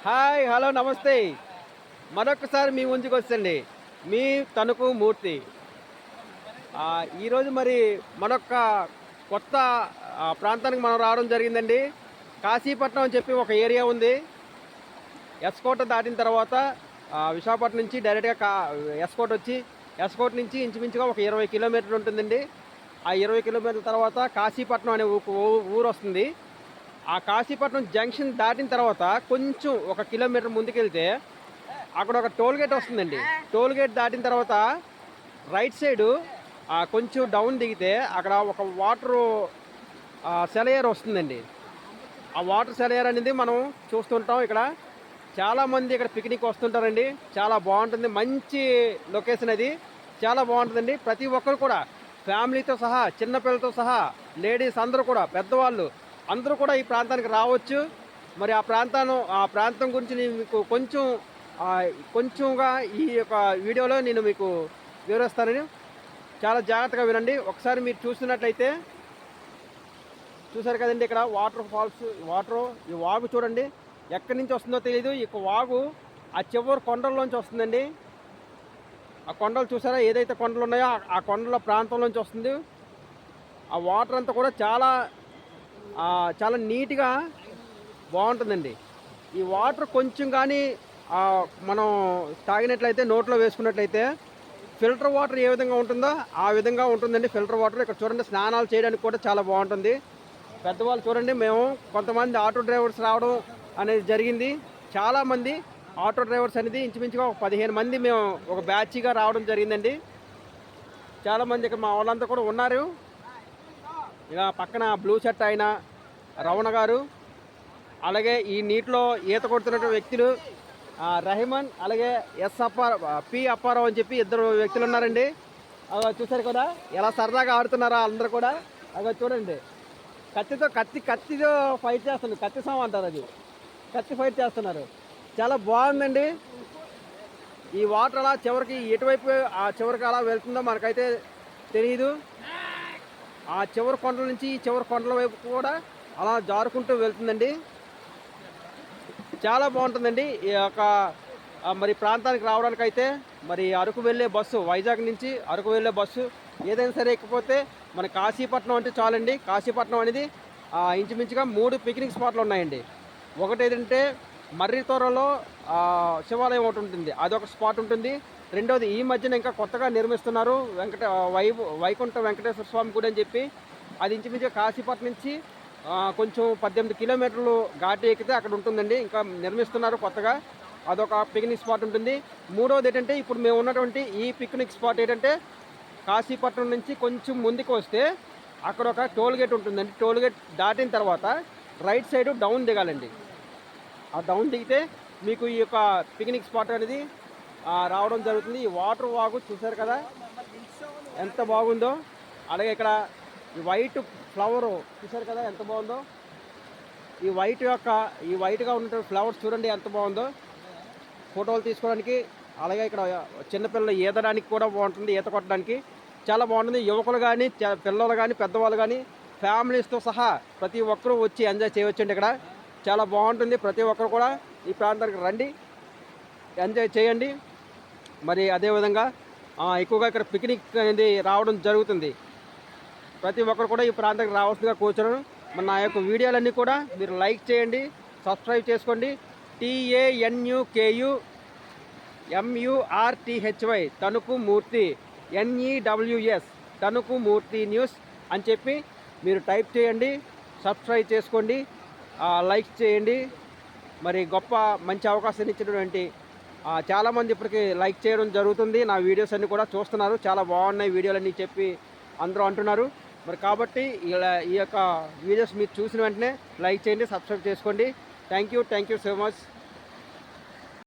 Hi hello నమస్తే. మరొకసారి మీ ముందుకు వచ్చండి మీ తణుకు మూర్తి. ఈరోజు మరి మరొక కొత్త ప్రాంతానికి మనం రావడం జరిగిందండి. కాశీపట్నం అని చెప్పి ఒక ఏరియా ఉంది. ఎస్కోట దాటిన తర్వాత విశాఖపట్నం నుంచి డైరెక్ట్గా ఎస్కోట్ వచ్చి ఎస్కోట్ నుంచి ఇంచుమించుగా ఒక 20 కిలోమీటర్లు ఉంటుందండి. ఆ 20 కిలోమీటర్ల తర్వాత కాశీపట్నం అనే ఊరు వస్తుంది. ఆ కాశీపట్నం జంక్షన్ దాటిన తర్వాత కొంచెం 1 కిలోమీటర్ ముందుకెళ్తే అక్కడ ఒక టోల్ గేట్ వస్తుందండి. టోల్ గేట్ దాటిన తర్వాత రైట్ సైడు కొంచెం డౌన్ దిగితే అక్కడ ఒక వాటరు సెలయేరు వస్తుందండి. ఆ వాటర్ సెలయేరు అనేది మనం చూస్తుంటాం. ఇక్కడ చాలామంది ఇక్కడ పిక్నిక్ వస్తుంటారండి. చాలా బాగుంటుంది, మంచి లొకేషన్ అది, చాలా బాగుంటుందండి. ప్రతి ఒక్కరు కూడా ఫ్యామిలీతో సహా, చిన్నపిల్లలతో సహా, లేడీస్ అందరూ కూడా, పెద్దవాళ్ళు అందరూ కూడా ఈ ప్రాంతానికి రావచ్చు. మరి ఆ ప్రాంతం గురించి నేను మీకు కొంచెంగా ఈ యొక్క వీడియోలో నేను మీకు వివరిస్తానని, చాలా జాగ్రత్తగా వినండి. ఒకసారి మీరు చూస్తున్నట్లయితే చూసారు కదండి, ఇక్కడ వాటర్ ఫాల్స్, ఈ వాగు చూడండి ఎక్కడి నుంచి వస్తుందో తెలియదు. ఈ వాగు ఆ చివరి కొండల్లోంచి వస్తుందండి. ఆ కొండలు చూసారా, ఏదైతే కొండలు ఉన్నాయో ఆ కొండల ప్రాంతంలోంచి వస్తుంది. ఆ వాటర్ అంతా కూడా చాలా నీట్గా బాగుంటుందండి. ఈ వాటర్ కొంచెం కానీ మనం తాగినట్లయితే, నోట్లో వేసుకున్నట్లయితే ఫిల్టర్ వాటర్ ఏ విధంగా ఉంటుందో ఆ విధంగా ఉంటుందండి ఫిల్టర్ వాటర్. ఇక్కడ చూడండి, స్నానాలు చేయడానికి కూడా చాలా బాగుంటుంది. పెద్దవాళ్ళు చూడండి, మేము కొంతమంది ఆటో డ్రైవర్స్ రావడం అనేది జరిగింది. చాలామంది ఆటో డ్రైవర్స్ అనేది ఇంచుమించుగా ఒక 15 మంది మేము ఒక బ్యాచ్గా రావడం జరిగిందండి. చాలామంది ఇక్కడ మా వాళ్ళంతా కూడా ఉన్నారు. ఇక పక్కన బ్లూ షర్ట్ అయిన రమణ గారు, అలాగే ఈ నీటిలో ఈత కొడుతున్నటువంటి వ్యక్తులు రహిమన్, అలాగే పి అప్పారావు అని చెప్పి 2 వ్యక్తులు ఉన్నారండి. అలా చూసారు కదా ఎలా సరదాగా ఆడుతున్నారా అందరూ కూడా. అలా చూడండి, కత్తితో ఫైట్ చేస్తున్నారు. కత్తి సాం అంటారు, అది కత్తి ఫైట్ చేస్తున్నారు. చాలా బాగుందండి. ఈ వాటర్ అలా చివరికి ఎటువైపు చివరికి అలా వెళ్తుందో మనకైతే తెలియదు. ఆ చివరి కొండల నుంచి ఈ చివరి కొండల వైపు కూడా అలా జారుకుంటూ వెళ్తుందండి. చాలా బాగుంటుందండి. ఈ యొక్క మరి ప్రాంతానికి రావడానికైతే మరి అరకు వెళ్ళే బస్సు, వైజాగ్ నుంచి అరకు వెళ్ళే బస్సు ఏదైనా సరే ఎక్కిపోతే మన కాశీపట్నం అంటే చాలండి. కాశీపట్నం అనేది ఇంచుమించుగా 3 పిక్నిక్ స్పాట్లు ఉన్నాయండి. ఒకటి ఏంటంటే మర్రితోరలో శివాలయం ఒకటి ఉంటుంది, అదొక స్పాట్ ఉంటుంది. రెండోది ఈ మధ్యన ఇంకా కొత్తగా నిర్మిస్తున్నారు వైకుంఠ వెంకటేశ్వర స్వామి గుడి అని చెప్పి, అది ఇంచుమించుగా కాశీపట్నం నుంచి కొంచెం 18 కిలోమీటర్లు ఘాటి ఎక్కితే అక్కడ ఉంటుందండి. ఇంకా నిర్మిస్తున్నారు కొత్తగా, అదొక పిక్నిక్ స్పాట్ ఉంటుంది. మూడోది ఏంటంటే ఇప్పుడు మేము ఉన్నటువంటి ఈ పిక్నిక్ స్పాట్ ఏంటంటే కాశీపట్నం నుంచి కొంచెం ముందుకు వస్తే అక్కడ ఒక టోల్ గేట్ ఉంటుందండి. టోల్ గేట్ దాటిన తర్వాత రైట్ సైడ్ డౌన్ దిగాలండి. ఆ డౌన్ దిగితే మీకు ఈ యొక్క పిక్నిక్ స్పాట్ అనేది రావడం జరుగుతుంది. ఈ వాటర్ వాగు చూసారు కదా ఎంత బాగుందో. అలాగే ఇక్కడ ఈ వైట్ ఫ్లవరు చూసారు కదా ఎంత బాగుందో. ఈ వైట్గా ఉన్నటువంటి ఫ్లవర్స్ చూడండి ఎంత బాగుందో. ఫోటోలు తీసుకోవడానికి, అలాగే ఇక్కడ చిన్నపిల్లలు ఈదడానికి కూడా బాగుంటుంది, ఈత కొట్టడానికి చాలా బాగుంటుంది. యువకులు కానీ, పిల్లలు కానీ, పెద్దవాళ్ళు కానీ, ఫ్యామిలీస్తో సహా ప్రతి ఒక్కరూ వచ్చి ఎంజాయ్ చేయవచ్చండి. ఇక్కడ చాలా బాగుంటుంది. ప్రతి ఒక్కరు కూడా ఈ ప్రాంతానికి రండి, ఎంజాయ్ చేయండి. మరి అదేవిధంగా ఎక్కువగా ఇక్కడ పిక్నిక్ అనేది రావడం జరుగుతుంది. ప్రతి ఒక్కరు కూడా ఈ ప్రాంతానికి రావాల్సిందిగా కూర్చున్నాను. మన నా యొక్క వీడియోలన్నీ కూడా మీరు లైక్ చేయండి, సబ్స్క్రైబ్ చేసుకోండి. TANUKUMURTHY తణుకు మూర్తి, NEWS తణుకు మూర్తి న్యూస్ అని చెప్పి మీరు టైప్ చేయండి, సబ్స్క్రైబ్ చేసుకోండి, లైక్ చేయండి. మరి మంచి అవకాశాన్ని ఇచ్చినటువంటి చాలామంది ఇప్పటికీ లైక్ చేయడం జరుగుతుంది. నా వీడియోస్ అన్నీ కూడా చూస్తున్నారు, చాలా బాగున్నాయి వీడియోలన్నీ చెప్పి అందరూ అంటున్నారు. మరి కాబట్టి ఈ యొక్క వీడియోస్ మీరు చూసిన వెంటనే లైక్ చేయండి, సబ్స్క్రైబ్ చేసుకోండి. Thank you so much.